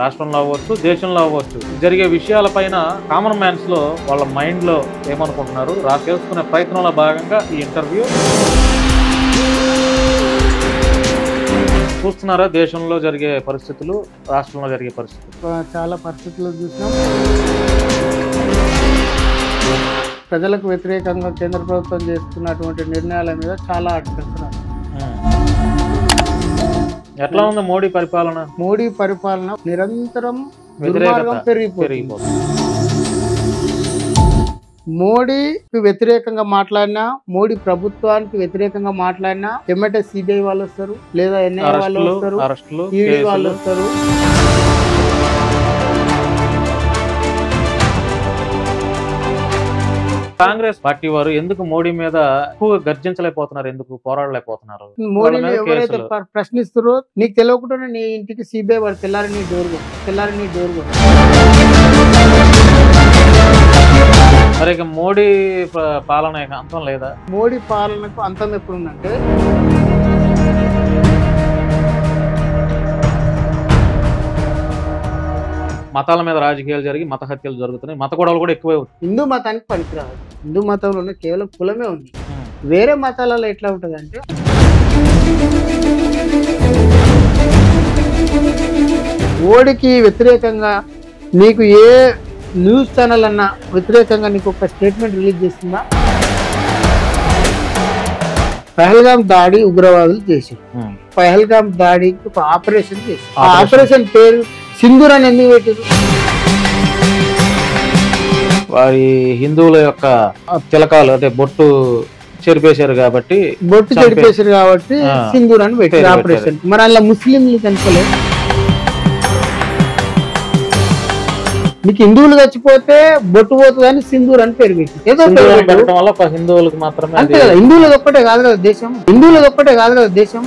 రాష్ట్రంలో అవ్వచ్చు, దేశంలో అవ్వచ్చు, జరిగే విషయాలపైన కామన్ మ్యాన్స్ లో వాళ్ళ మైండ్ లో ఏమనుకుంటున్నారు తెలుసుకునే ప్రయత్నంలో భాగంగా ఈ ఇంటర్వ్యూ. చూస్తున్నారా దేశంలో జరిగే పరిస్థితులు, రాష్ట్రంలో జరిగే పరిస్థితులు. చాలా పరిస్థితులు చూసినాం. ప్రజలకు వ్యతిరేకంగా కేంద్ర ప్రభుత్వం చేస్తున్నటువంటి నిర్ణయాల మీద చాలా అడ్డుకుంటున్నారు. ఎట్లా ఉంది మోడీ పరిపాలన? మోడీ పరిపాలన నిరంతరం దుర్మార్గం పెరిగిపోతుంది. మోడీకి వ్యతిరేకంగా మాట్లాడినా, మోడీ ప్రభుత్వానికి వ్యతిరేకంగా మాట్లాడినా ఎమ్మటే సిబిఐ వాళ్ళు వస్తారు, లేదా ఎన్ఐఏ వాళ్ళు వస్తారు, ఈడీ వాళ్ళు వస్తారు. కాంగ్రెస్ పార్టీ వారు ఎందుకు మోడీ మీద ఎక్కువ గర్జించలేకపోతున్నారు, ఎందుకు పోరాడలేకపోతున్నారు? మోడీని ఎవరైతే ప్రశ్నిస్తారో నీకు తెలియకుండా నీ ఇంటికి సిబిఐ వాడు తెల్లారి నీ డోర్ మరి ఇక మోడీ పాలన అంతం లేదా? మోడీ పాలనకు అంతం ఎప్పుడుందంటే మతాల మీద రాజకీయాలు జరిగి మత హత్యలు జరుగుతున్నాయి, మత గొడవలు కూడా ఎక్కువే అవుతాయి. హిందూ మతానికి పనికిరాదు. హిందూ మతంలోనే కేవలం కులమే ఉంది. వేరే మతాలలో ఎట్లా ఉంటుంది అంటే మోడీకి వ్యతిరేకంగా నీకు ఏ న్యూస్ ఛానల్ అన్నా వ్యతిరేకంగా నీకు ఒక స్టేట్మెంట్ రిలీజ్ చేస్తుందా? పహల్గాం దాడి ఉగ్రవాదులు చేశారు. పహల్గాం దాడికి ఒక ఆపరేషన్ చేశారు. ఆ ఆపరేషన్ పేరు సింధూర్ అని ఎందుకు పెట్టారు? వారి హిందువుల యొక్క తిలకాలు అంటే బొట్టు చెరిపేశారు కాబట్టి సింధూర్ అని పెట్టారు ఆపరేషన్. మరి అలా ముస్లింలు కనుకోలేదు. నీకు హిందువులు చచ్చిపోతే బొట్టు పోతుంది అని సింధూర్ అని పేరు పెట్టి పెట్టడం వల్ల హిందువులకు మాత్రమే అంతే కదా. హిందువులది ఒక్కటే కాదు కదా దేశం.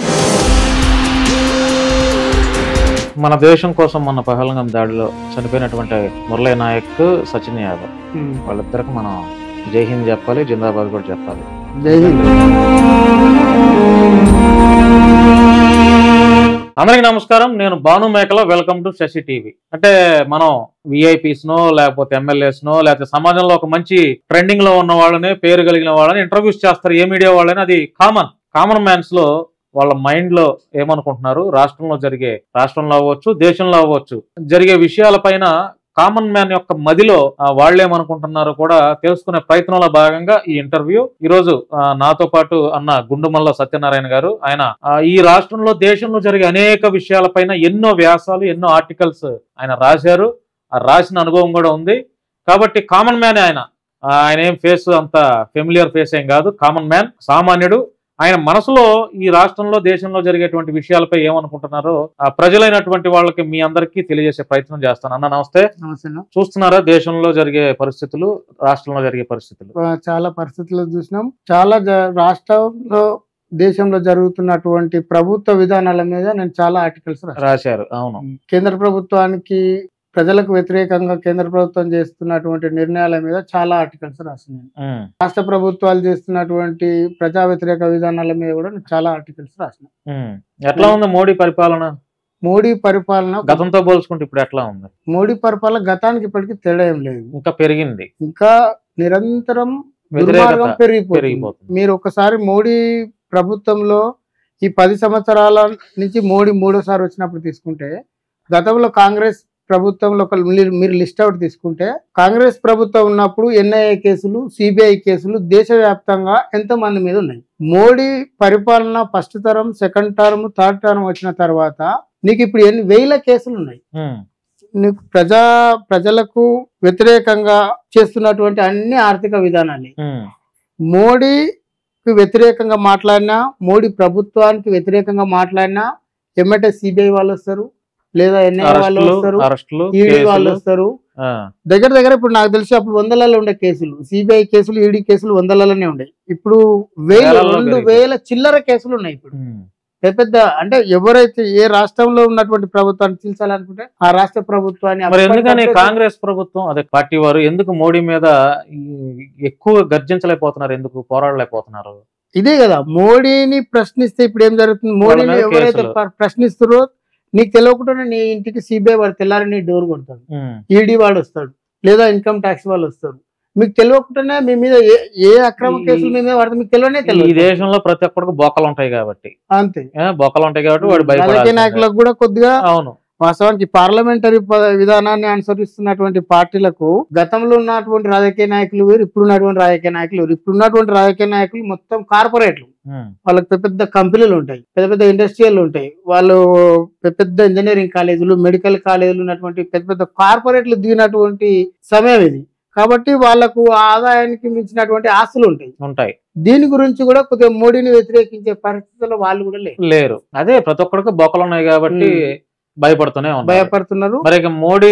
మన దేశం కోసం మన పహల్గాం దాడిలో చనిపోయినటువంటి మురళీ నాయక్, సచిన్ యాదవ్ వాళ్ళిద్దరికి మనం జై హింద్ చెప్పాలి, జిందాబాద్ కూడా చెప్పాలి. జై హింద్. అందరికి నమస్కారం, నేను Bhanu Mekala. Welcome to Sasi TV. అంటే మనం విఐపీస్ నో లేకపోతే ఎమ్మెల్యేస్ నో లేకపోతే సమాజంలో ఒక మంచి ట్రెండింగ్ లో ఉన్న వాళ్ళని, పేరు కలిగిన వాళ్ళని ఇంటర్వ్యూస్ చేస్తారు ఏ మీడియా వాళ్ళని. అది కామన్ మ్యాన్స్ లో వాళ్ళ మైండ్ లో ఏమనుకుంటున్నారు రాష్ట్రంలో అవ్వచ్చు, దేశంలో అవ్వచ్చు, జరిగే విషయాలపైన కామన్ మ్యాన్ యొక్క మదిలో వాళ్ళేమనుకుంటున్నారో కూడా తెలుసుకునే ప్రయత్నంలో భాగంగా ఈ ఇంటర్వ్యూ. ఈ రోజు నాతో పాటు అన్న గుండుమల్ల సత్యనారాయణ గారు. ఆయన ఈ రాష్ట్రంలో, దేశంలో జరిగే అనేక విషయాలపైన ఎన్నో వ్యాసాలు, ఎన్నో ఆర్టికల్స్ ఆయన రాశారు. రాసిన అనుభవం కూడా ఉంది. కాబట్టి కామన్ మ్యాన్ ఆయన ఏం ఫేస్ అంత ఫెమిలియర్ ఫేస్ ఏం కాదు. కామన్ మ్యాన్, సామాన్యుడు. ఆయన మనసులో ఈ రాష్ట్రంలో, దేశంలో జరిగేటువంటి విషయాలపై ఏమనుకుంటున్నారో ప్రజలైనటువంటి వాళ్ళకి మీ అందరికీ తెలియజేసే ప్రయత్నం చేస్తాను. అన్న నమస్తే. చూస్తున్నారా దేశంలో జరిగే పరిస్థితులు, రాష్ట్రంలో జరిగే పరిస్థితులు. చాలా పరిస్థితులు చూసినాం. చాలా రాష్ట్రంలో, దేశంలో జరుగుతున్నటువంటి ప్రభుత్వ విధానాల మీద నేను చాలా ఆర్టికల్స్ రాశారు. అవును. కేంద్ర ప్రభుత్వానికి, ప్రజలకు వ్యతిరేకంగా కేంద్ర ప్రభుత్వం చేస్తున్నటువంటి నిర్ణయాల మీద చాలా ఆర్టికల్స్ రాసినాను. రాష్ట్ర ప్రభుత్వాలు చేస్తున్నటువంటి ప్రజా వ్యతిరేక విధానాల మీద కూడా చాలా ఆర్టికల్స్ రాసినాను. ఎట్లా ఉంది మోడీ పరిపాలన? మోడీ పరిపాలన గతంతో పోల్చుకుంటే ఇప్పుడు ఎట్లా ఉంది? మోడీ పరిపాలన గతానికి ఇప్పటికీ తేడా ఏం లేదు, ఇంకా పెరిగింది. ఇంకా నిరంతరం దుర్మార్గం పెరిగిపోతుంది. మీరు ఒకసారి మోడీ ప్రభుత్వంలో ఈ 10 సంవత్సరాల నుంచి మోడీ మూడోసారి వచ్చినప్పుడు తీసుకుంటే, గతంలో కాంగ్రెస్ ప్రభుత్వంలో మీరు లిస్ట్ అవుట్ తీసుకుంటే, కాంగ్రెస్ ప్రభుత్వం ఉన్నప్పుడు ఎన్ఐఏ కేసులు, సిబిఐ కేసులు దేశవ్యాప్తంగా ఎంతమంది మీద ఉన్నాయి. మోడీ పరిపాలన first term, second term, third term వచ్చిన తర్వాత నీకు ఇప్పుడు ఎన్ని వేల కేసులు ఉన్నాయి. నీకు ప్రజలకు వ్యతిరేకంగా చేస్తున్నటువంటి అన్ని ఆర్థిక విధానాన్ని, మోడీకి వ్యతిరేకంగా మాట్లాడినా, మోడీ ప్రభుత్వానికి వ్యతిరేకంగా మాట్లాడినా ఎమ్మటే సిబిఐ వాళ్ళు వస్తారు, లేదా ఎన్ఐఏ వాళ్ళు వస్తారు, ఈడీ వాళ్ళు వస్తారు. దగ్గర ఇప్పుడు నాకు తెలిసి అప్పుడు 100లలో ఉండే కేసులు, సిబిఐ కేసులు, ఈడీ కేసులు 100లలోనే ఉండే. ఇప్పుడు 2,000 చిల్లర కేసులు ఉన్నాయి. ఇప్పుడు పెద్ద అంటే ఎవరైతే ఏ రాష్ట్రంలో ఉన్నటువంటి ప్రభుత్వాన్ని చీల్చాలనుకుంటే ఆ రాష్ట్ర ప్రభుత్వాన్ని. ఎందుకని కాంగ్రెస్ ప్రభుత్వం అదే పార్టీ వారు ఎందుకు మోడీ మీద ఎక్కువ గర్జించలేకపోతున్నారు, ఎందుకు పోరాడలేకపోతున్నారు? ఇదే కదా, మోడీని ప్రశ్నిస్తే ఇప్పుడు ఏం జరుగుతుంది? మోడీని ఎవరైతే ప్రశ్నిస్తారో నీకు తెలియకుండా నీ ఇంటికి సిబిఐ వాడు తెల్లారి నీ డోర్ కొడతాడు, ఈడీ వాడు వస్తాడు, లేదా ఇన్కమ్ ట్యాక్స్ వాళ్ళు వస్తారు. మీకు తెలియకుండానే మీ మీద ఏ అక్రమ కేసులు మీ మీద పడితే మీకు తెలియనే తెలియదు. ఈ దేశంలో ప్రతి ఒక్కరికి బొక్కలు ఉంటాయి కాబట్టి, అంతే బొక్కలు ఉంటాయి కాబట్టి వాడు రాజకీయ నాయకులకు కూడా కొద్దిగా అవును. వాస్తవానికి పార్లమెంటరీ విధానాన్ని అనుసరిస్తున్నటువంటి పార్టీలకు గతంలో ఉన్నటువంటి రాజకీయ నాయకులు వేరు, ఇప్పుడున్నటువంటి రాజకీయ నాయకులు వేరు. ఇప్పుడున్నటువంటి రాజకీయ నాయకులు మొత్తం కార్పొరేట్లు, వాళ్ళకి పెద్ద పెద్ద కంపెనీలు ఉంటాయి, పెద్ద పెద్ద ఇండస్ట్రియల్ ఉంటాయి, వాళ్ళు పెద్ద పెద్ద ఇంజనీరింగ్ కాలేజీలు, మెడికల్ కాలేజీలు ఉన్నటువంటి పెద్ద పెద్ద కార్పొరేట్లు దిగినటువంటి సమయం ఇది. కాబట్టి వాళ్ళకు ఆదాయానికి మించినటువంటి ఆస్తులు ఉంటాయి. దీని గురించి కూడా కొద్దిగా మోడీని వ్యతిరేకించే పరిస్థితుల్లో వాళ్ళు కూడా లేరు. అదే ప్రతి ఒక్కరికి బొక్కలు ఉన్నాయి కాబట్టి భయపడుతున్నారు. మరి మోడీ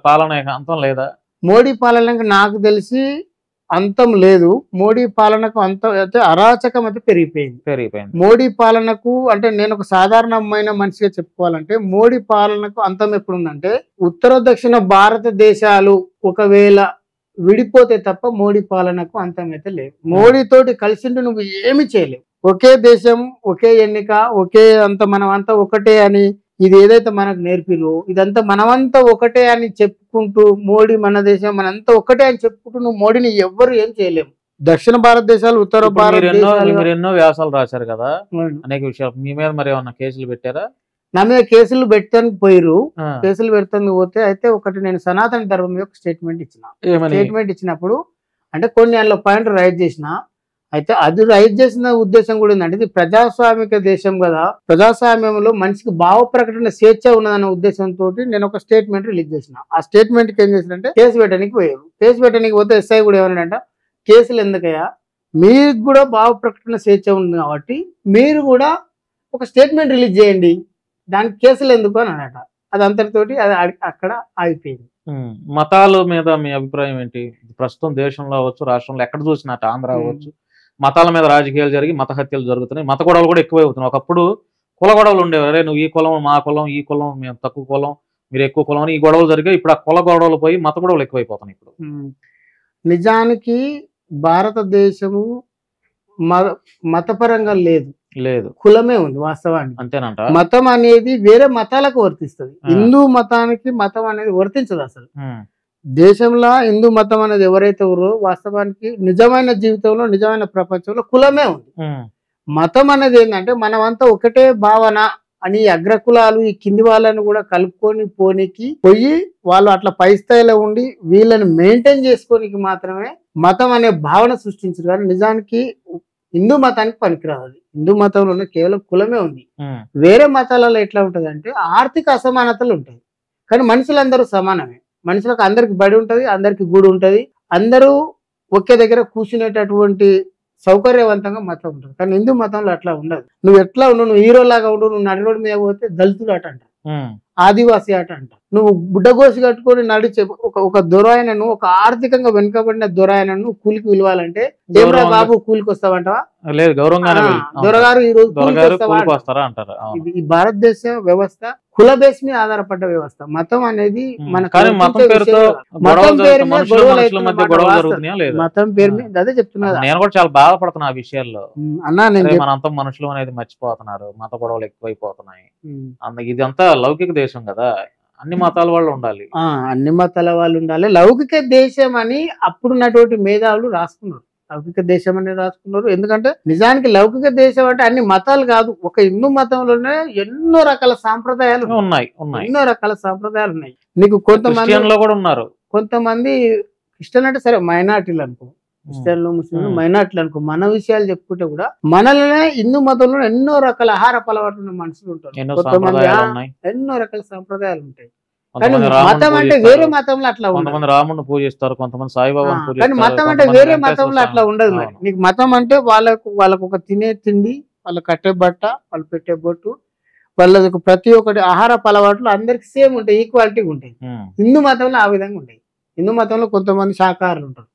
పాలన అంతం లేదా? మోడీ పాలనకు నాకు తెలిసి అంతం లేదు. మోడీ పాలనకు అంతం అయితే అరాచకం అయితే పెరిగిపోయింది. మోడీ పాలనకు అంటే నేను ఒక సాధారణమైన మనిషిగా చెప్పుకోవాలంటే మోడీ పాలనకు అంతం ఎప్పుడుందంటే ఉత్తర దక్షిణ భారతదేశాలు ఒకవేళ విడిపోతే తప్ప మోడీ పాలనకు అంతం అయితే లేదు. మోడీతోటి కలిసిండు నువ్వు ఏమి చేయలేవు. ఒకే దేశం, ఒకే ఎన్నిక, ఒకే అంత మనమంతా ఒకటే అని ఇది ఏదైతే మనకు నేర్పిరో ఇదంతా మనమంతా ఒకటే అని చెప్పుకుంటూ మోడీ మన దేశం మనంతా ఒకటే అని చెప్పుకుంటూ నువ్వు మోడీని ఎవ్వరు ఏం చేయలేము. దక్షిణ భారతదేశాలు, ఉత్తర భారతదేశాలు మీరు ఎన్నో వ్యాసాలు రాశారు కదా అనేక విషయాలు. మీ మీద మరి ఏమన్నా కేసులు పెట్టారా? నా మీద కేసులు పెట్టడానికి పోయిరు. కేసులు పెడతానికి పోతే అయితే ఒకటి నేను సనాతన ధర్మం మీద స్టేట్మెంట్ ఇచ్చినప్పుడు అంటే కొన్ని అందులో పాయింట్ రైజ్ చేసిన. అయితే అది రైజ్ చేసిన ఉద్దేశం కూడా ఏంటంటే ఇది ప్రజాస్వామిక దేశం కదా, ప్రజాస్వామ్యంలో మనిషికి భావ ప్రకటన స్వేచ్ఛ ఉన్నదన్న ఉద్దేశంతో నేను ఒక స్టేట్మెంట్ రిలీజ్ చేసిన. ఆ స్టేట్మెంట్ కి ఏం చేసినంటే కేసు పెట్టడానికి పోయారు. కేసు పెట్టడానికి పోతే ఎస్ఐ కూడా ఏమన్నాడంట, కేసులు ఎందుకయ్యా, మీకు కూడా భావ ప్రకటన స్వేచ్ఛ ఉంది కాబట్టి మీరు కూడా ఒక స్టేట్మెంట్ రిలీజ్ చేయండి, దానికి కేసులు ఎందుకు అని అన్నట. అది అంతటితోటి అది అక్కడ ఆగిపోయింది. మతాల మీద మీ అభిప్రాయం ఏంటి? ప్రస్తుతం దేశంలో అవ్వచ్చు, రాష్ట్రంలో ఎక్కడ చూసినా, ఆంధ్ర అవ్వచ్చు, మతాల మీద రాజకీయాలు జరిగి మత హత్యలు జరుగుతున్నాయి. మత గొడవలు కూడా ఎక్కువై అవుతున్నాయి. ఒకప్పుడు కుల గొడవలు ఉండేవి. అరే నువ్వు ఈ కులం, మా కులం, ఈ కులం, మేము తక్కువ కులం, మీరు ఎక్కువ కులం అని ఈ గొడవలు జరిగాయి. ఇప్పుడు ఆ కుల గొడవలు పోయి మత గొడవలు ఎక్కువైపోతున్నాయి. ఇప్పుడు నిజానికి భారతదేశము మతపరంగా లేదు, కులమే ఉంది వాస్తవానికి. అంతేనంట. మతం అనేది వేరే మతాలకు వర్తిస్తుంది. హిందూ మతానికి మతం అనేది వర్తించదు అసలు. దేశంలో హిందూ మతం అనేది ఎవరైతే ఉన్నారో వాస్తవానికి నిజమైన జీవితంలో, నిజమైన ప్రపంచంలో కులమే ఉంది. మతం అనేది ఏంటంటే మనమంతా ఒకటే భావన అని అగ్రకులాలు ఈ కింది వాళ్ళని కూడా కలుపుకొని పోయి వాళ్ళు అట్లా పై స్థాయిలో ఉండి వీళ్ళని మెయింటైన్ చేసుకోనికి మాత్రమే మతం అనే భావన సృష్టించారు. కానీ నిజానికి హిందూ మతానికి పనికిరాదు. హిందూ మతంలోనే కేవలం కులమే ఉంది. వేరే మతాలలో ఎట్లా ఉంటది అంటే ఆర్థిక అసమానతలు ఉంటాయి, కానీ మనుషులందరూ సమానమే. మనుషులకు అందరికి బడి ఉంటది, అందరికి గుడి ఉంటది, అందరూ ఒకే దగ్గర కూర్చునేటటువంటి సౌకర్యవంతంగా మతం ఉంటుంది. కానీ హిందూ మతంలో అట్లా ఉండదు. నువ్వు ఎట్లా ఉండవు, నువ్వు హీరో లాగా ఉండవు, నువ్వు నడి రోడ్డు మీద పోతే దళితుడు అట అంట, ఆదివాసి ఆట అంట, నువ్వు బుడ్డగోసి కట్టుకొని నడిచే ఒక దొరాయనను, ఒక ఆర్థికంగా వెనుకబడిన దొరాయనను కూలికి పిలవాలంటే ఏమరా బాబు కూలికి వస్తావంటవా? లేదు, గౌరవంగా దొరగారు ఈ రోజు. ఈ భారతదేశ వ్యవస్థ కుల బేస్ మీద ఆధారపడ్డ వ్యవస్థ. మతం అనేది మన మతం పేరు మీద అదే చెప్తున్నా. నేను కూడా చాలా బాధపడుతున్నా ఆ విషయాల్లో. అన్నా మనంతా మనుషులు అనేది మర్చిపోతున్నారు, మత గొడవలు ఎక్కువైపోతున్నాయి. ఇదంతా లౌకిక దేశం కదా, అన్ని మతాల వాళ్ళు ఉండాలి. అన్ని మతాల వాళ్ళు ఉండాలి. లౌకిక దేశం అని అప్పుడున్నటువంటి మేధావులు రాసుకున్నారు, లౌకిక దేశం అని రాసుకున్నారు. ఎందుకంటే నిజానికి లౌకిక దేశం అంటే అన్ని మతాలు కాదు, ఒక హిందూ మతంలోనే ఎన్నో రకాల సాంప్రదాయాలు ఉన్నాయి. ఎన్నో రకాల సాంప్రదాయాలు ఉన్నాయి. నీకు కొంతమంది కూడా ఉన్నారు, కొంతమంది క్రిస్టియన్ అంటే సరే మైనార్టీలు అనుకో, క్రిస్టియన్లు, ముస్లింలు మైనార్టీలు అనుకో. మన విషయాలు చెప్పుకుంటే కూడా మనలోనే హిందూ మతంలో ఎన్నో రకాల ఆహార అలవాట్లు ఉన్న మనుషులు ఉంటారు. కొంతమంది ఎన్నో రకాల సాంప్రదాయాలు ఉంటాయి. కానీ మతం అంటే వేరే మతంలో అట్లా ఉండదు. రాముడిని పూజిస్తారు, కొంతమంది సాయిబాబా. కానీ మతం అంటే వేరే మతంలో అట్లా ఉండదు. మరి నీకు మతం అంటే వాళ్ళకు ఒక తినే తిండి, వాళ్ళు కట్టే బట్ట, వాళ్ళు పెట్టే బొట్టు, వాళ్ళకు ప్రతి ఒక్కటి ఆహార అలవాట్లు అందరికి సేమ్ ఉంటాయి, ఈక్వాలిటీ ఉంటాయి. హిందూ మతంలో ఆ విధంగా ఉంటాయి. హిందూ మతంలో కొంతమంది శాకాహారులు ఉంటారు,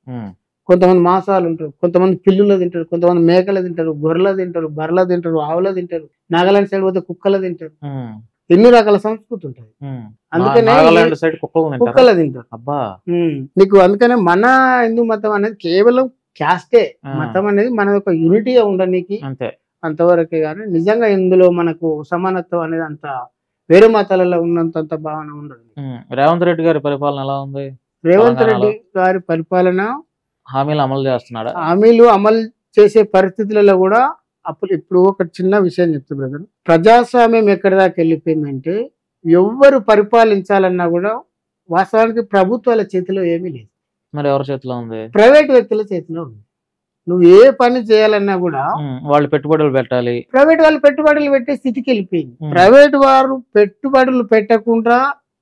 కొంతమంది మాంసాలు ఉంటారు, కొంతమంది పిల్లులు తింటారు, కొంతమంది మేకలు తింటారు, గొర్రెలు తింటారు, బర్రెలు తింటారు, ఆవులు తింటారు, నాగాలాండ్ సైడ్ పోతే కుక్కలు తింటారు. ఎన్ని రకాల సంస్కృతి ఉంటుంది. అందుకనే కుక్కలు తింటారు. నీకు అందుకనే మన హిందూ మతం అనేది కేవలం క్యాస్టే. మతం అనేది మన యొక్క యూనిటీగా ఉండడానికి అంతవరకే. కానీ నిజంగా ఇందులో మనకు సమానత్వం అనేది అంత వేరే మతాలలో ఉన్నంత భావన ఉండదు. రేవంత్ రెడ్డి గారి పరిపాలన ఎలా ఉంది? రేవంత్ రెడ్డి గారి పరిపాలన హామీలు అమలు చేస్తున్నాడా? హామీలు అమలు చేసే పరిస్థితులలో కూడా ఇప్పుడు ఒక చిన్న విషయం చెప్తా బ్రదర్, ప్రజాస్వామ్యం ఎక్కడి దాకా వెళ్ళిపోయిందంటే ఎవ్వరు పరిపాలించాలన్నా కూడా వాస్తవానికి ప్రభుత్వాల చేతిలో ఏమీ లేదు. మరి ఎవరి చేతిలో ఉంది? ప్రైవేట్ వ్యక్తుల చేతిలో ఉంది. నువ్వు ఏ పని చేయాలన్నా కూడా వాళ్ళు పెట్టుబడులు పెట్టాలి. ప్రైవేట్ వాళ్ళు పెట్టుబడులు పెట్టే స్థితికి వెళ్ళిపోయింది. ప్రైవేట్ వారు పెట్టుబడులు పెట్టకుండా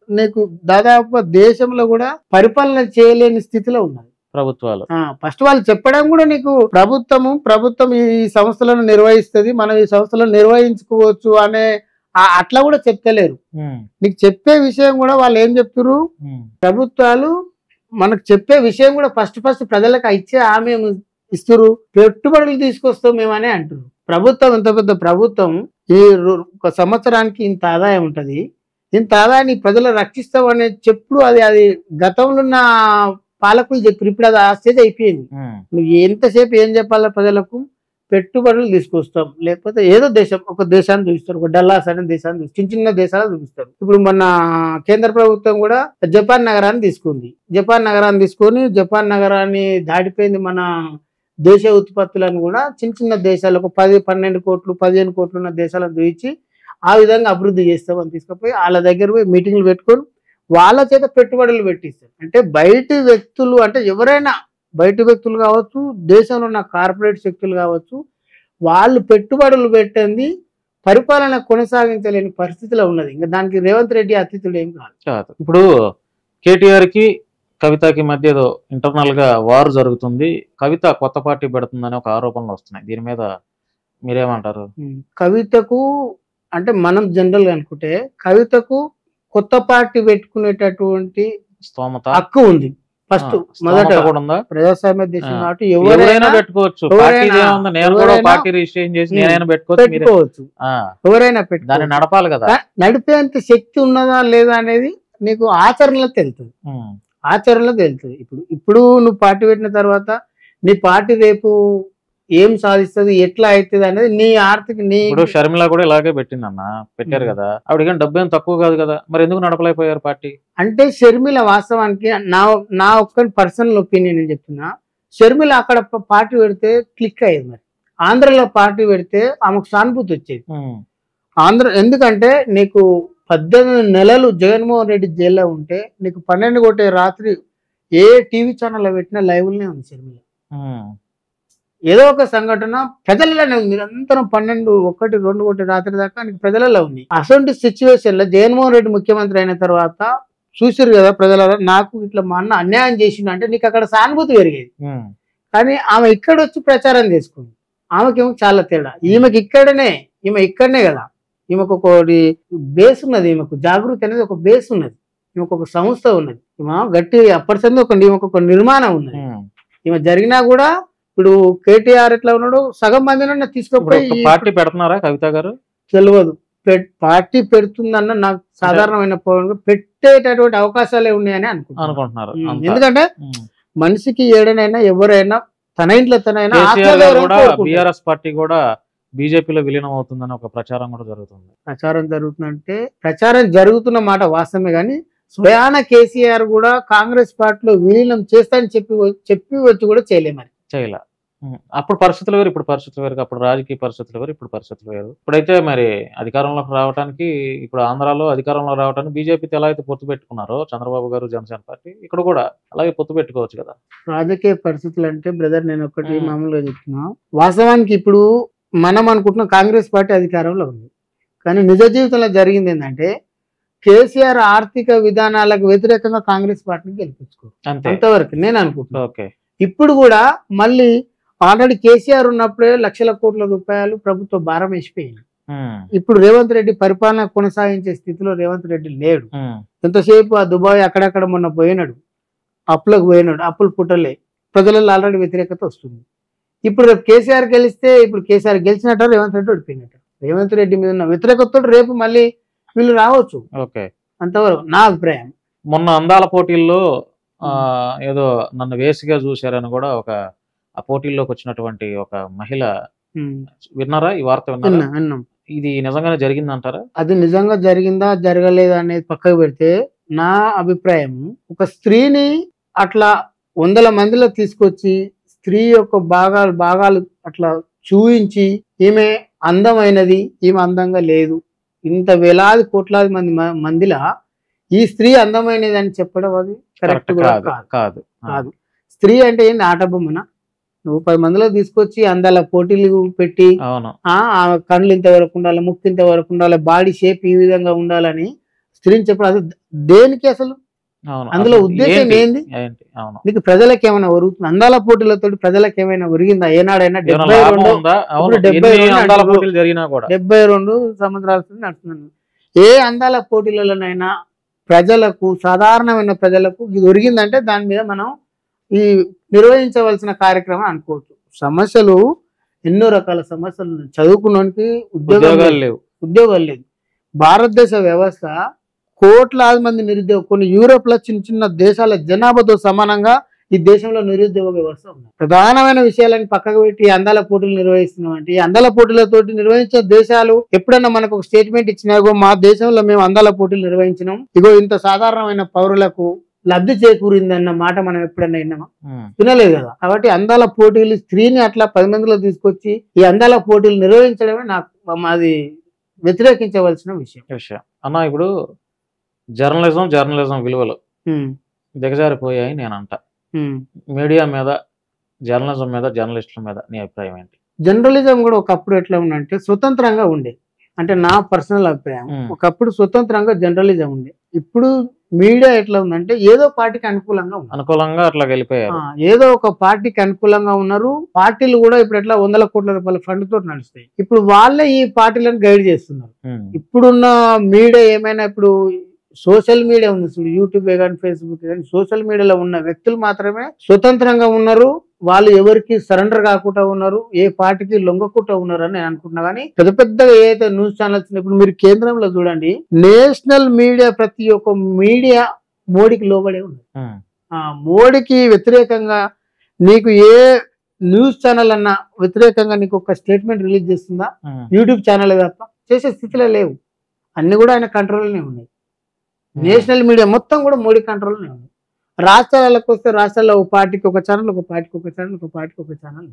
నీకు దాదాపు దేశంలో కూడా పరిపాలన చేయలేని స్థితిలో ఉన్నది ప్రభుత్వాలు. ఫస్ట్ వాళ్ళు చెప్పడం కూడా నీకు ప్రభుత్వం ఈ సంస్థలను నిర్వహిస్తుంది, మనం ఈ సంస్థలను నిర్వహించుకోవచ్చు అనే అట్లా కూడా చెప్తలేరు. నీకు చెప్పే విషయం కూడా వాళ్ళు ఏం చెప్తారు, ప్రభుత్వాలు మనకు చెప్పే విషయం కూడా ఫస్ట్ ప్రజలకు ఇచ్చే హామీ ఇస్తారు, పెట్టుబడులు తీసుకొస్తాం మేమనే అంటారు. ప్రభుత్వం ఇంత పెద్ద ప్రభుత్వం ఈ ఒక సంవత్సరానికి ఇంత ఆదాయం ఉంటది, ఇంత ఆదాయాన్ని ప్రజలు రక్షిస్తాం అనే చెప్పుడు అది గతంలో ఉన్న పాలకులు చెప్పారు. ఇప్పుడు అది ఆ స్టేజ్ అయిపోయింది. నువ్వు ఎంతసేపు ఏం చెప్పాలా ప్రజలకు, పెట్టుబడులు తీసుకొస్తాం, లేకపోతే ఏదో ఒక దేశాన్ని చూపిస్తారు, ఒక డల్లాస్ అనే దేశాన్ని చూపిస్తారు, చిన్న దేశాలు చూపిస్తారు. ఇప్పుడు మొన్న కేంద్ర ప్రభుత్వం కూడా జపాన్ నగరాన్ని తీసుకుంది. జపాన్ నగరాన్ని తీసుకొని జపాన్ నగరాన్ని దాటిపోయింది. మన దేశ ఉత్పత్తులను కూడా చిన్న దేశాలకు 10-12 కోట్లు 15 కోట్లు ఉన్న దేశాలను చూపించి ఆ విధంగా అభివృద్ధి చేస్తామని తీసుకుపోయి వాళ్ళ దగ్గర పోయి మీటింగ్లు పెట్టుకొని వాళ్ళ చేత పెట్టుబడులు పెట్టిస్తారు. అంటే బయటి వ్యక్తులు, అంటే ఎవరైనా బయటి వ్యక్తులు కావచ్చు, దేశంలో ఉన్న కార్పొరేట్ శక్తులు కావచ్చు, వాళ్ళు పెట్టుబడులు పెట్టింది పరిపాలన కొనసాగించలేని పరిస్థితిలో ఉన్నది. ఇంకా దానికి రేవంత్ రెడ్డి అతిథులు ఏం కాదు. ఇప్పుడు కేటీఆర్ కి కవితకి మధ్య ఏదో ఇంటర్నల్ గా వార్ జరుగుతుంది, కవిత కొత్త పార్టీ పెడుతుందని ఒక ఆరోపణలు వస్తున్నాయి. దీని మీద మీరేమంటారు? కవితకు అంటే మనం జనరల్ గా అనుకుంటే కవితకు కొత్త పార్టీ పెట్టుకునేటటువంటి స్తోమత హక్కు ఉంది. ఫస్ట్ మొదట ప్రజాస్వామ్య దేశం కాబట్టి ఎవరైనా పెట్టుకోవచ్చు, ఎవరైనా దాన్ని నడపాలి కదా. నడిపేంత శక్తి ఉన్నదా లేదా అనేది నీకు ఆచరణలో తెలుస్తుంది. ఇప్పుడు నువ్వు పార్టీ పెట్టిన తర్వాత నీ పార్టీ రేపు ఏం సాధిస్తుంది, ఎట్లా అవుతుంది అనేది నీ ఆర్థిక షర్మిల కూడా ఇలాగే పెట్టారు కదా, ఆవిడ డబ్బు ఏం తక్కువ కాదు కదా, మరి ఎందుకు నడపలేకపోయారు పార్టీ? అంటే షర్మిల వాస్తవానికి నా ఒక్క పర్సనల్ ఒపీనియన్ నేను చెప్తున్నా, షర్మిల అక్కడ పార్టీ పెడితే క్లిక్ అయ్యేది. మరి ఆంధ్రలో పార్టీ పెడితే ఆమెకు సానుభూతి వచ్చేది. ఎందుకంటే నీకు 18 నెలలు జగన్మోహన్ రెడ్డి జైల్లో ఉంటే నీకు 12 కోటే రాత్రి ఏ టీవీ ఛానల్ పెట్టినా లైవ్లనే ఉంది షర్మిల. ఏదో ఒక సంఘటన ప్రజలలో నిరంతరం 12, 1, 2 కోట్ల రాత్రి దాకా నీకు ప్రజలలో ఉంది. అటువంటి సిచ్యువేషన్ లో జగన్మోహన్ రెడ్డి ముఖ్యమంత్రి అయిన తర్వాత చూసారు కదా ప్రజలలో, నాకు ఇట్లా మా అన్న అన్యాయం చేసిండు అంటే నీకు అక్కడ సానుభూతి పెరిగేది. కానీ ఆమె ఇక్కడ వచ్చి ప్రచారం చేసుకుంది. ఆమెకేమో చాలా తేడా. ఈమె ఇక్కడనే కదా, ఈమెకు ఒకటి బేస్ ఉన్నది, ఈమెకు జాగృతి అనేది ఒక బేస్ ఉన్నది, ఈమెకు ఒక సంస్థ ఉన్నది, ఈమె గట్టి అప్పటిసంది ఈమెకు ఒక నిర్మాణం ఉన్నది. ఈమె జరిగినా కూడా ఇప్పుడు కేటీఆర్ ఎట్లా ఉన్నాడు, సగం మందిని తీసుకుపోయి పార్టీ పెడుతున్నారా కవిత గారు తెలియదు. పార్టీ పెడుతుందన్న నాకు సాధారణమైన పెట్టేటటువంటి అవకాశాలే ఉన్నాయని అనుకుంటున్నారు. ఎందుకంటే మనిషికి ఏడనైనా ఎవరైనా తన ఇంట్లో తనైనా బీఆర్ఎస్ పార్టీ కూడా బీజేపీలో విలీనం అవుతుందని ఒక ప్రచారం కూడా జరుగుతుంది. ప్రచారం జరుగుతున్న మాట వాస్తవమే, కానీ స్వయాన కేసీఆర్ కూడా కాంగ్రెస్ పార్టీలో విలీనం చేస్తానని చెప్పి వచ్చి కూడా చేయలే. అప్పుడు పరిస్థితులు వేరు, ఇప్పుడు పరిస్థితులు వేరు. అప్పుడు రాజకీయ పరిస్థితులు వేరు, ఇప్పుడు పరిస్థితులు వేరు. ఇప్పుడైతే మరి అధికారంలోకి రావడానికి, ఇప్పుడు ఆంధ్రాలో అధికారంలో రావడానికి బీజేపీతో ఎలా అయితే పొత్తు పెట్టుకున్నారో చంద్రబాబు గారు జనసేన పార్టీ, ఇక్కడ కూడా అలాగే పొత్తు పెట్టుకోవచ్చు కదా. రాజకీయ పరిస్థితులు అంటే బ్రదర్ నేను ఒకటి మామూలుగా చెప్తున్నా, వాస్తవానికి ఇప్పుడు మనం అనుకుంటున్నాం కాంగ్రెస్ పార్టీ అధికారంలో ఉంది, కానీ నిజ జీవితంలో జరిగింది ఏంటంటే కేసీఆర్ ఆర్థిక విధానాలకు వ్యతిరేకంగా కాంగ్రెస్ పార్టీని గెలిపించుకోరు, అంతవరకు నేను అనుకుంటున్నాను. ఇప్పుడు కూడా మళ్ళీ ఆల్రెడీ కేసీఆర్ ఉన్నప్పుడే లక్షల కోట్ల రూపాయలు ప్రభుత్వ భారం వేసిపోయింది. ఇప్పుడు రేవంత్ రెడ్డి పరిపాలన కొనసాగించే స్థితిలో రేవంత్ రెడ్డి లేడు. ఎంతసేపు ఆ దుబాయ్ అక్కడక్కడ మొన్న పోయినాడు, అప్పులు పుట్టలే, ప్రజలలో ఆల్రెడీ వ్యతిరేకత వస్తుంది. ఇప్పుడు రేపు కేసీఆర్ గెలిస్తే, ఇప్పుడు కేసీఆర్ గెలిచినట్టు రేవంత్ రెడ్డి ఓడిపోయినట్టు. రేవంత్ రెడ్డి మీద ఉన్న వ్యతిరేకతతో రేపు మళ్ళీ వీళ్ళు రావచ్చు, అంతవరకు నా అభిప్రాయం. మొన్న అందాల పోటీల్లో ఏదో నన్ను వేసిగా చూశారని కూడా ఆ పోటీల్లోకి వచ్చినటువంటి ఒక మహిళ, విన్నారా ఈ వార్త? ఇది నిజంగానే జరిగిందంటారా? అది నిజంగా జరిగిందా జరగలేదా అనేది పక్కకు పెడితే నా అభిప్రాయం, ఒక స్త్రీని అట్లా 100 మందిలో తీసుకొచ్చి స్త్రీ యొక్క భాగాలు అట్లా చూయించి ఈమె అందమైనది, ఈమె అందంగా లేదు, ఇంత వేలాది కోట్లాది మందిలా ఈ స్త్రీ అందమైనది అని చెప్పడం అది కరెక్ట్ కాదు. స్త్రీ అంటే ఏంటి, ఆట బొమ్మన? నువ్వు 10 మందిలో తీసుకొచ్చి అందాల పోటీలు పెట్టి కళ్ళు ఇంత వరకు ఉండాలి, ముక్కు ఇంత వరకు ఉండాలి, బాడీ షేప్ ఈ విధంగా ఉండాలని స్త్రీని చెప్పడం అది దేనికి అసలు? అందులో ఉద్దేశం ఏంది? నీకు ప్రజలకు ఏమైనా ఒరుగుతుంది? అందాల పోటీలతో ప్రజలకు ఏమైనా ఒరిగిందా ఏనాడైనా? 72 సంవత్సరాల నడుస్తున్నాను. ఏ అందాల పోటీలలోనైనా ప్రజలకు, సాధారణమైన ప్రజలకు ఇది ఒరిగిందంటే దాని మీద మనం ఈ నిర్వహించవలసిన కార్యక్రమం అనుకోవచ్చు. సమస్యలు ఎన్నో రకాల సమస్యలు. చదువుకున్నోనికి ఉద్యోగాలు లేదు. భారతదేశ వ్యవస్థ కోట్లాది మంది నిరుద్యోగ, కొన్ని యూరోప్ లో చిన్న చిన్న దేశాల జనాభాతో సమానంగా ఈ దేశంలో నిరుద్యోగ వ్యవస్థ ఉంది. ప్రధానమైన విషయాలను పక్కకు పెట్టి అందాల పోటీలు నిర్వహిస్తున్నాం అంటే, ఈ అందాల పోటీలతోటి నిర్వహించే దేశాలు ఎప్పుడన్నా మనకు ఒక స్టేట్మెంట్ ఇచ్చినాగో మా దేశంలో మేము అందాల పోటీలు నిర్వహించినాం, ఇగో ఇంత సాధారణమైన పౌరులకు లబ్ధి చేకూరిందన్న మాట మనం ఎప్పుడన్నా విన్నామా? వినలేదు కదా. కాబట్టి అందాల పోటీలు, స్త్రీని అట్లా 10 మందిలో తీసుకొచ్చి ఈ అందాల పోటీలు నిర్వహించడమే నాకు మాది వ్యతిరేకించవలసిన విషయం అన్న. ఇప్పుడు జర్నలిజం విలువలు దిగజారిపోయాయి నేను అంట. మీడియా మీద, జర్నలిజం మీద, జర్నలిస్టుల మీద నీ అభిప్రాయం ఏంటి? జర్నలిజం కూడా ఒకప్పుడు ఎట్లా ఉందంటే స్వతంత్రంగా ఉండే, అంటే నా పర్సనల్ అభిప్రాయం, ఒకప్పుడు స్వతంత్రంగా జర్నలిజం ఉండే. ఇప్పుడు మీడియా ఎట్లా ఉందంటే ఏదో పార్టీకి అనుకూలంగా అట్లా వెళ్ళిపోయారు. ఏదో ఒక పార్టీకి అనుకూలంగా ఉన్నారు. పార్టీలు కూడా ఇప్పుడు ఎట్లా 100 కోట్ల రూపాయల ఫండ్ తోటి నడుస్తాయి. ఇప్పుడు వాళ్ళే ఈ పార్టీలను గైడ్ చేస్తున్నారు. ఇప్పుడున్న మీడియా ఏమైనా, ఇప్పుడు సోషల్ మీడియా ఉంది చూడు, యూట్యూబ్ కానీ ఫేస్బుక్ కానీ, సోషల్ మీడియాలో ఉన్న వ్యక్తులు మాత్రమే స్వతంత్రంగా ఉన్నారు. వాళ్ళు ఎవరికి సరెండర్ కాకుండా ఉన్నారు, ఏ పార్టీకి లొంగకుండా ఉన్నారు అని నేను అనుకుంటున్నా. కానీ పెద్ద పెద్దగా ఏదైతే న్యూస్ ఛానల్స్, ఇప్పుడు మీరు కేంద్రంలో చూడండి, నేషనల్ మీడియా, ప్రతి ఒక్క మీడియా మోడీకి లోబడే ఉంది. మోడీకి వ్యతిరేకంగా నీకు ఏ న్యూస్ ఛానల్ అన్నా వ్యతిరేకంగా నీకు ఒక స్టేట్మెంట్ రిలీజ్ చేస్తుందా? యూట్యూబ్ ఛానల్ తప్ప చేసే స్థితిలో లేవు. అన్ని కూడా ఆయన కంట్రోల్లోనే ఉన్నాయి. నేషనల్ మీడియా మొత్తం కూడా మోడీ కంట్రోల్లోనే ఉంది. రాష్ట్రాలకు వస్తే రాష్ట్రాల్లో ఒక పార్టీకి ఒక ఛానల్, ఒక పార్టీకి ఒక ఛానల్, ఒక పార్టీకి ఒక channel.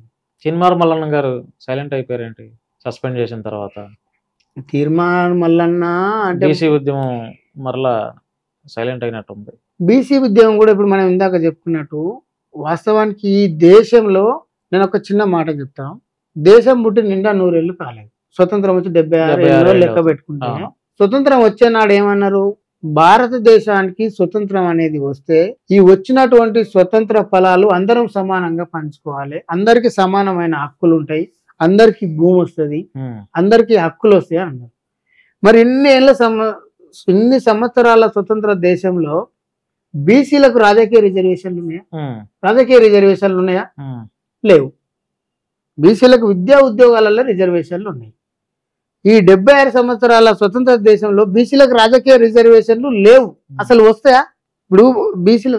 చిన్మార్ Mallanna garu silent అయిపోయారేంటి suspend చేసిన తర్వాత? తీర్మాన్ మల్లన్న అంటే బీసీ ఉద్యమం మరలా సైలెంట్ అయినట్టు ఉంది. బీసీ ఉద్యమం కూడా ఇప్పుడు మనం ఇందాక చెప్పుకున్నట్టు, వాస్తవానికి ఈ దేశంలో నేను ఒక చిన్న మాట చెప్తాను. దేశం పుట్టి నిండా 100 ఏళ్ళు కాలేదు. స్వతంత్రం వచ్చి 76 ఏళ్ళు లెక్క పెట్టుకుంటే, స్వతంత్రం వచ్చే నాడు ఏమన్నారు, భారతదేశానికి స్వతంత్రం అనేది వస్తే ఈ వచ్చినటువంటి స్వతంత్ర ఫలాలు అందరం సమానంగా పంచుకోవాలి, అందరికి సమానమైన హక్కులు ఉంటాయి, అందరికి భూమి వస్తుంది, అందరికి హక్కులు వస్తాయి అన్నారు. మరి ఇన్ని సంవత్సరాల స్వతంత్ర దేశంలో బీసీలకు రాజకీయ రిజర్వేషన్లు ఉన్నాయా? లేవు. బీసీలకు విద్యా ఉద్యోగాలలో రిజర్వేషన్లు ఉన్నాయి. ఈ 76 సంవత్సరాల స్వతంత్ర దేశంలో బీసీలకు రాజకీయ రిజర్వేషన్లు లేవు. అసలు వస్తాయా? ఇప్పుడు బీసీలు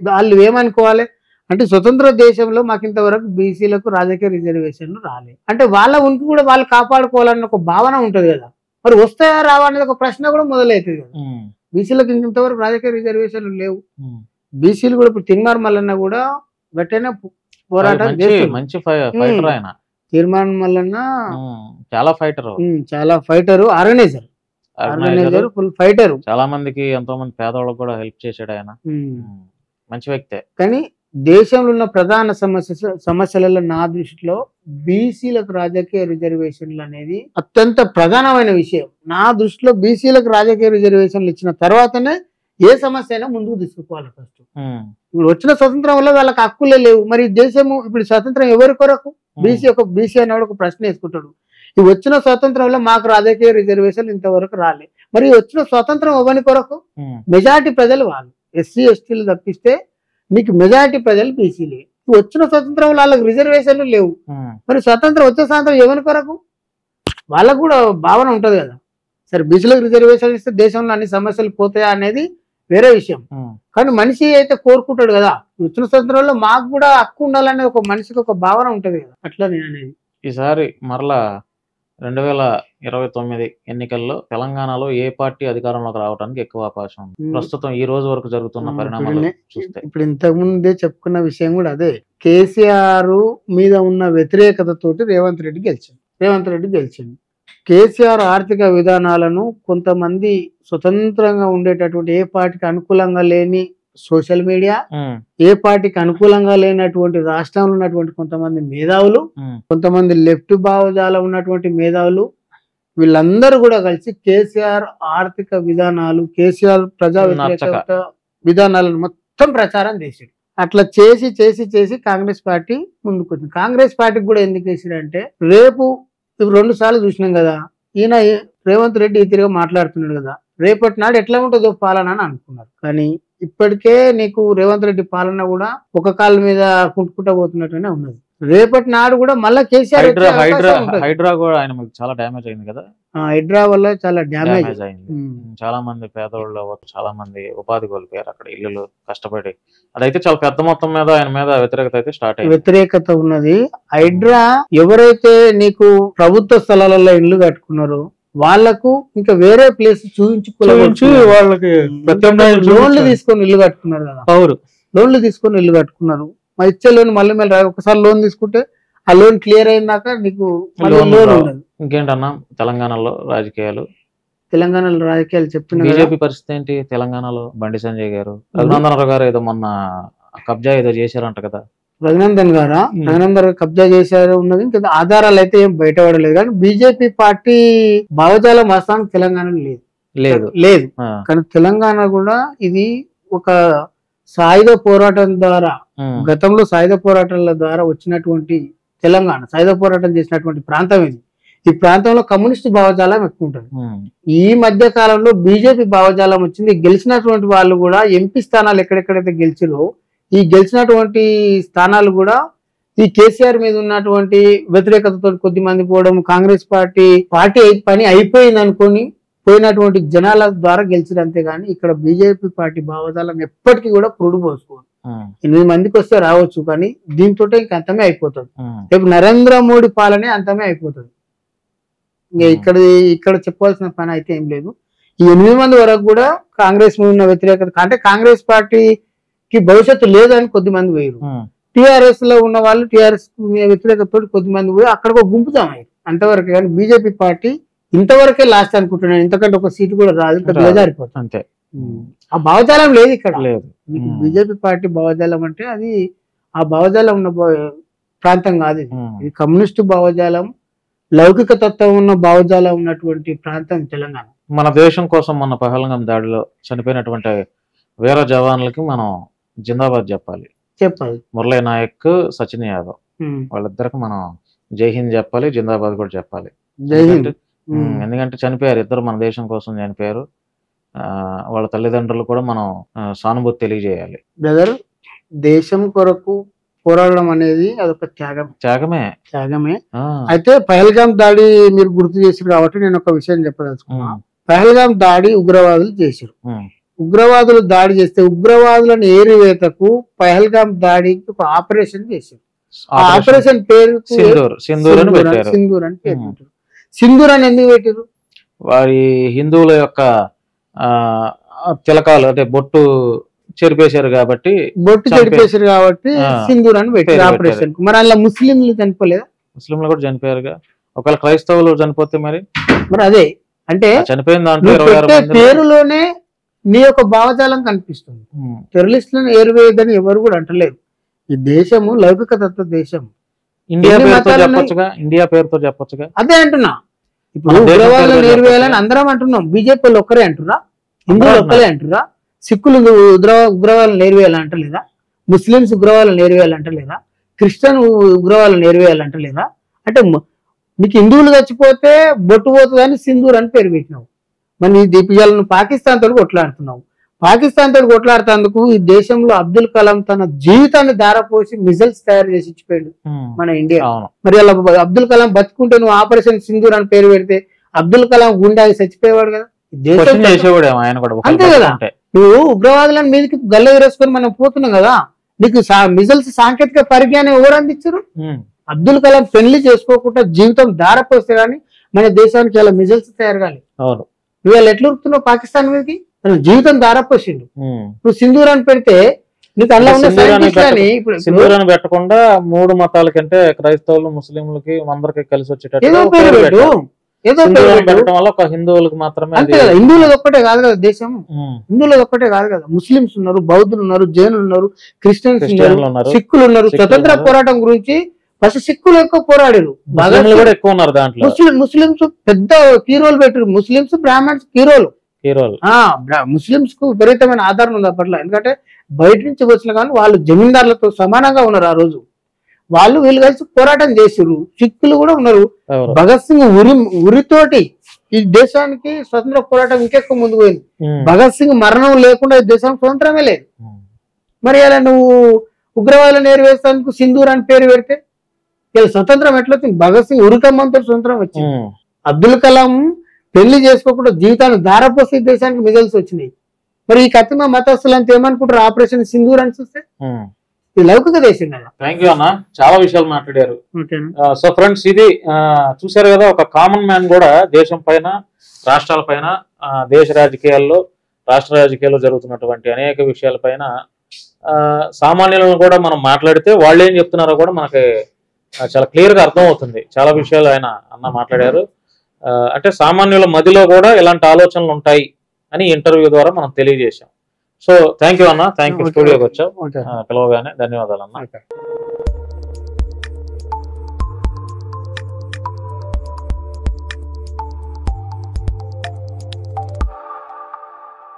వాళ్ళు ఏమనుకోవాలి అంటే, స్వతంత్ర దేశంలో మాకు ఇంతవరకు బీసీలకు రాజకీయ రిజర్వేషన్లు రాలేదు అంటే వాళ్ళ ఉనికి కూడా వాళ్ళు కాపాడుకోవాలన్న ఒక భావన ఉంటుంది కదా. మరి వస్తాయా రావా అనేది ఒక ప్రశ్న కూడా మొదలవుతుంది కదా. బీసీలకు ఇంతవరకు రాజకీయ రిజర్వేషన్లు లేవు. బీసీలు కూడా ఇప్పుడు తీర్మాన్ మల్లన్న కూడా గట్టిగానే పోరాటం చేస్తారు. మంచి ఫైటర్ ఆయన. తీర్మాన్ మల్లన్న చాలా ఫైటర్, ఆర్గనైజర్, ఫుల్ ఫైటర్. చాలా మందికి, ఎంతో మంది పేదవాళ్ళకు కూడా హెల్ప్ చేశాడు ఆయన. మంచి వ్యక్తే. కానీ దేశంలో ఉన్న ప్రధాన సమస్యలలో నా దృష్టిలో బీసీలకు రాజకీయ రిజర్వేషన్లు అనేది అత్యంత ప్రధానమైన విషయం. నా దృష్టిలో బీసీలకు రాజకీయ రిజర్వేషన్లు ఇచ్చిన తర్వాతనే ఏ సమస్య అయినా ముందుకు తీసుకుపోవాలి. ఫస్ట్ ఇప్పుడు వచ్చిన స్వతంత్రం వల్ల వాళ్ళకి హక్కులే లేవు. మరి దేశము ఇప్పుడు స్వతంత్రం ఎవరి కొరకు? బీసీ అనేవాడు ఒక ప్రశ్న వేసుకుంటాడు, ఈ వచ్చిన స్వతంత్రం వల్ల మాకు రాజకీయ రిజర్వేషన్ ఇంతవరకు రాలే, మరి వచ్చిన స్వతంత్రం ఎవరి కొరకు? మెజారిటీ ప్రజలు వాళ్ళు, ఎస్సీ ఎస్టీలు తప్పిస్తే మీకు మెజారిటీ ప్రజలు బీసీలే. వచ్చిన స్వతంత్రం వల్ల వాళ్ళకి రిజర్వేషన్లు లేవు. మరి స్వతంత్రం వచ్చే స్వతంత్రం ఎవరి కొరకు? వాళ్ళకు కూడా భావన ఉంటది కదా, సరే బీసీలకు రిజర్వేషన్ ఇస్తే దేశంలో అన్ని సమస్యలు పోతాయా అనేది వేరే విషయం. కానీ మనిషి అయితే కోరుకుంటాడు కదా, వచ్చిన స్వతంత్రంలో మాకు కూడా హక్కు ఉండాలనే ఒక మనిషికి ఒక భావన ఉంటది కదా. అట్లా నేను అనేది ఈసారి మరలా 2029 ఎన్నికల్లో తెలంగాణలో ఏ పార్టీ అధికారంలోకి రావడానికి ఎక్కువ అవకాశం ఉంది? ప్రస్తుతం ఈ రోజు వరకు జరుగుతున్న పరిణామాలు చూస్తే. ఇప్పుడు ఇంతకు ముందే చెప్పుకున్న విషయం కూడా అదే. కేసీఆర్ మీద ఉన్న వ్యతిరేకతతోటి రేవంత్ రెడ్డి గెలిచింది. కేసీఆర్ ఆర్థిక విధానాలను కొంతమంది స్వతంత్రంగా ఉండేటటువంటి, ఏ పార్టీకి అనుకూలంగా లేని సోషల్ మీడియా, ఏ పార్టీకి అనుకూలంగా లేనటువంటి రాష్ట్రంలో ఉన్నటువంటి కొంతమంది మేధావులు, కొంతమంది లెఫ్ట్ భావజాలం ఉన్నటువంటి మేధావులు, వీళ్ళందరూ కూడా కలిసి కేసీఆర్ ఆర్థిక విధానాలు, కేసీఆర్ ప్రజా వ్యతిరేక విధానాలను మొత్తం ప్రచారం చేశాడు. అట్లా చేసి చేసి చేసి కాంగ్రెస్ పార్టీ ముందుకు వచ్చింది. కాంగ్రెస్ పార్టీకి కూడా ఎందుకు వేసాడంటే, రేపు 2 సార్లు చూసినాం కదా, ఈయన రేవంత్ రెడ్డి ఈ తిరిగి మాట్లాడుతున్నాడు కదా, రేపటి నాడు ఎట్లా ఉంటుందో పాలన అని అనుకున్నారు. కానీ ఇప్పటికే నీకు రేవంత్ రెడ్డి పాలన కూడా ఒక కాళ్ళ మీద కుంటుకుంటా పోతున్నట్టునే ఉన్నది. రేపటి నాడు కూడా మళ్ళీ కేసీఆర్ హైడ్రా కూడా ఆయన చాలా డ్యామేజ్ అయింది కదా. హైడ్రా వల్ల చాలా డ్యామేజ్ అయింది. చాలా మంది పేదవాళ్ళు, చాలా మంది ఉపాధి కోల్పోయారు అక్కడ, ఇల్లులు కష్టపడి. అదైతే చాలా పెద్ద మొత్తం మీద ఆయన మీద వ్యతిరేకత అయితే స్టార్ట్ అయింది. వ్యతిరేకత ఉన్నది. హైడ్రా ఎవరైతే నీకు ప్రభుత్వ స్థలాలలో ఇల్లు కట్టుకున్నారో వాళ్ళకు ఇంకా వేరే ప్లేస్ చూపించి వాళ్ళకి లోన్లు తీసుకొని ఇల్లు కట్టుకున్నారు కదా. లోన్లు తీసుకొని ఇల్లు కట్టుకున్నారు. మా ఇచ్చే లోన్ మళ్ళీ ఒకసారి లోన్ తీసుకుంటే ఆ లోన్ క్లియర్ అయినాక నీకు లోన్ ఉండదు. ఇంకేంటన్నా తెలంగాణలో రాజకీయాలు చెప్పిన బీజేపీ పరిస్థితి ఏంటి? తెలంగాణలో బండి సంజయ్ గారు, రఘునందన్ గారు ఏదో మొన్న కబ్జా ఏదో చేశారంట కదా. రఘునందన్ గారు కబ్జా చేశారు ఉన్నది. ఇంకా ఆధారాలు అయితే ఏం బయటపడలేదు. కానీ బీజేపీ పార్టీ భావజాలం వాస్తవానికి తెలంగాణలో లేదు. కానీ తెలంగాణ కూడా ఇది ఒక సాయుధ పోరాటం ద్వారా, గతంలో సాయుధ పోరాటాల ద్వారా వచ్చినటువంటి తెలంగాణ, సాయుధ పోరాటం చేసినటువంటి ప్రాంతం ఇది. ఈ ప్రాంతంలో కమ్యూనిస్ట్ భావజాలం ఎక్కువ ఉంటుంది. ఈ మధ్య కాలంలో బీజేపీ భావజాలం వచ్చింది. గెలిచినటువంటి వాళ్ళు కూడా ఎంపీ స్థానాలు ఎక్కడెక్కడైతే గెలిచిరో, ఈ గెలిచినటువంటి స్థానాలు కూడా ఈ కేసీఆర్ మీద ఉన్నటువంటి వ్యతిరేకతతో కొద్దిమంది పోవడం, కాంగ్రెస్ పార్టీ పని అయిపోయింది అనుకొని పోయినటువంటి జనాల ద్వారా గెలిచారు. అంతేగాని ఇక్కడ బీజేపీ పార్టీ భావజాలం ఎప్పటికీ కూడా పురుడు పోసుకోవాలి. 8 మందికి వస్తే రావచ్చు, కానీ దీంతో ఇంక అంతమే అయిపోతుంది. రేపు నరేంద్ర మోడీ పాలనే అంతమే అయిపోతుంది. ఇంకా ఇక్కడ చెప్పాల్సిన పని అయితే ఏం లేదు. ఈ 8 మంది వరకు కూడా కాంగ్రెస్ మీద ఉన్న వ్యతిరేకత, అంటే కాంగ్రెస్ పార్టీకి భవిష్యత్తు లేదని కొద్దిమంది పోయారు. టిఆర్ఎస్ లో ఉన్న వాళ్ళు టిఆర్ఎస్ వ్యతిరేకతతో కొద్దిమంది పోయి అక్కడ ఒక గుంపు జమాయి అంతవరకు. కానీ బీజేపీ పార్టీ ఇంతవరకే లాస్ట్ అనుకుంటున్నాను. ఇంతకంటే ఒక సీటు కూడా రాదు, ఇంకా బేజారిపోతుంది అంతే. ఆ భావజాలం లేదు ఇక్కడ. బీజేపీ పార్టీ భావజాలం అంటే అది ఆ భావజాలం ఉన్న ప్రాంతం కాదు. ఇది కమ్యూనిస్టు భావజాలం, లౌకిక తత్వం ఉన్న భావజాలం ఉన్నటువంటి ప్రాంతం తెలంగాణ. మన దేశం కోసం మన పహల్గాం దాడిలో చనిపోయినటువంటి వీర జవాన్లకి మనం జిందాబాద్ చెప్పాలి. మురళీ నాయక్, సచిన్ యాదవ్ వాళ్ళిద్దరికి మనం జై హింద్ చెప్పాలి, జిందాబాద్ కూడా చెప్పాలి. ఎందుకంటే చనిపోయారు, ఇద్దరు మన దేశం కోసం చనిపోయారు. వాళ్ళ తల్లిదండ్రులు కూడా మనం సానుభూతి తెలియజేయాలి. బ్రదర్, దేశం కొరకు పోరాడడం అనేది అదొక త్యాగమే. అయితే పహల్గాం దాడి మీరు గుర్తు చేశారు కాబట్టి నేను ఒక విషయం చెప్పదలుచుకున్నా. పహల్గాం దాడి ఉగ్రవాదులు చేశారు. ఉగ్రవాదులు దాడి చేస్తే ఉగ్రవాదులను ఏరివేతకు పహల్గాం దాడికి ఒక ఆపరేషన్ చేశారు. ఆ ఆపరేషన్ పేరు సింధూర్ అని పేరు. సింధూర్ అని ఎందుకు పెట్టారు? వారి హిందువుల యొక్క తిలకాలు అంటే బొట్టు చెరిపేశారు కాబట్టి సింధూర్ అని పెట్టారు ఆపరేషన్. మరి అలా ముస్లింలు చనిపోలేదా? ముస్లింలు కూడా చనిపోయారుగా. ఒకవేళ క్రైస్తవులు చనిపోతే మరి అదే అంటే చనిపోయిన దాంట్లో పేరులోనే నీ యొక్క భావజాలం కనిపిస్తుంది. టెర్రరిస్టులను ఏరువేయదని ఎవరు కూడా అంటలేరు. ఈ దేశము లౌకిక తత్వ దేశం. ఇండియా పేరుతో చెప్పొచ్చుగా. అదే అంటున్నా. ఇప్పుడు ఉగ్రవాదులను ఏరువేయాలని అందరం అంటున్నాం. బీజేపీ ఒక్కరే అంటురా, హిందువులు ఒక్కరే అంటురా, సిక్కులు ఉగ్రవాదులను ఏరువేయాలంటలేదా, ముస్లింస్ ఉగ్రవాదులను ఏరువేయాలంటలేదా, క్రిస్టియన్ ఉగ్రవాదులను ఏరువేయాలంటలేదా? అంటే నీకు హిందువులు చచ్చిపోతే బొట్టు పోతుందని సింధూర్ అని పేరు పెట్టినావు. మరి నీ దీపియాలను పాకిస్తాన్ తోటి కొట్లాడుతున్నావు. పాకిస్తాన్ తోటి కొట్లాడుతందుకు ఈ దేశంలో అబ్దుల్ కలాం తన జీవితాన్ని దారపోసి మిజైల్స్ తయారు చేసి ఇచ్చిపోయాడు మన ఇండియా. మరి అలా అబ్దుల్ కలాం బతుకుంటే నువ్వు ఆపరేషన్ సింధూర్ అని పేరు పెడితే అబ్దుల్ కలాం గుండా చచ్చిపోయేవాడు కదా. అంతే కదా. నువ్వు ఉగ్రవాదులను మీదకి గల్ల వేసుకొని మనం పోతున్నాం కదా. నీకు మిజైల్స్ సాంకేతిక పరిజ్ఞానం ఎవరు అందించారు? అబ్దుల్ కలాం పెళ్లి చేసుకోకుండా జీవితం దారపోస్తే గానీ మన దేశానికి ఇలా మిజైల్స్ తయారు కాలేదు. అవును, నువ్వు ఇలా ఎట్లా ఉరుకుతున్నావు పాకిస్తాన్ మీదకి? జీవితం దారపోసిండు. నువ్వు సింధూరాన్ని పెడితే నీకు అలా ఉన్న సైంటిస్టులని ఇప్పుడు సింధూరాన్ని పెట్టకుండా 3 మతాల కంటే క్రైస్తవులు ముస్లింలకి అందరికి కలిసి వచ్చేటట్టు ఏదో పేరు పెట్టు, ఏదో పేరు పెట్టడం వల్ల ఒక హిందువులకు మాత్రమే. అంతే కదా, హిందువులది ఒక్కటే కాదు కదా దేశం, హిందువులది ఒక్కటే కాదు కదా, ముస్లింస్ ఉన్నారు, బౌద్ధులు ఉన్నారు, జైనులు ఉన్నారు, క్రిస్టియన్స్ ఉన్నారు, సిక్కులు ఉన్నారు. స్వతంత్ర పోరాటం గురించి ఫస్ట్ సిక్కులు ఎక్కువ పోరాడారు, కూడా ఎక్కువ ఉన్నారు దాంట్లో. ముస్లింస్ పెద్ద కీరోలు పెట్టారు, ముస్లింస్ బ్రాహ్మణ్స్ కీరోలు. ముస్లింస్ కు విపరీతమైన ఆధారం ఉంది అప్పట్లో, ఎందుకంటే బయట నుంచి వచ్చిన కానీ వాళ్ళు జమీందారులతో సమానంగా ఉన్నారు ఆ రోజు. వాళ్ళు వీళ్ళు కలిసి పోరాటం చేసారు. సిక్కులు కూడా ఉన్నారు. భగత్ సింగ్ ఉరితోటి ఈ దేశానికి స్వతంత్ర పోరాటం ఇంకెక్కువ ముందుకు పోయింది. భగత్ సింగ్ మరణం లేకుండా ఈ దేశానికి స్వతంత్రమే లేదు. మరి అలా నువ్వు ఉగ్రవాదులను నేర్వేస్తానికి సింధూర్ అని పేరు పెడితే ఇలా స్వతంత్రం ఎట్లా వచ్చింది? భగత్ సింగ్ ఉరికమ్మంతో స్వతంత్రం వచ్చింది. అబ్దుల్ కలాం పెళ్లి చేసుకోకుండా జీవితాన్ని ధారపోసి దేశానికి మిజైల్స్ వచ్చినాయి. మరి ఈ కత్తిమ మతస్థులు అంతా ఏమనుకుంటారు? ఆపరేషన్ సింధూర్ అని చూస్తే ఇది లౌకిక దేశం కదా. థ్యాంక్ యూ అన్న, చాలా విషయాలు మాట్లాడారు. సో ఫ్రెండ్స్, ఇది చూసారు కదా, ఒక కామన్ మ్యాన్ కూడా దేశం పైన, రాష్ట్రాల పైన, దేశ రాజకీయాల్లో, రాష్ట్ర రాజకీయాల్లో జరుగుతున్నటువంటి అనేక విషయాలపైన సామాన్యులను కూడా మనం మాట్లాడితే వాళ్ళు ఏం చెప్తున్నారో కూడా మనకి చాలా క్లియర్ గా అర్థం అవుతుంది. చాలా విషయాలు అన్న మాట్లాడారు. అంటే సామాన్యుల మధ్యలో కూడా ఇలాంటి ఆలోచనలు ఉంటాయి అని ఇంటర్వ్యూ ద్వారా మనం తెలియజేశాం. సో థ్యాంక్ యూ అన్న, థ్యాంక్ యూ, స్టూడియోకి వచ్చావు పిలవగానే. ధన్యవాదాలు అన్న.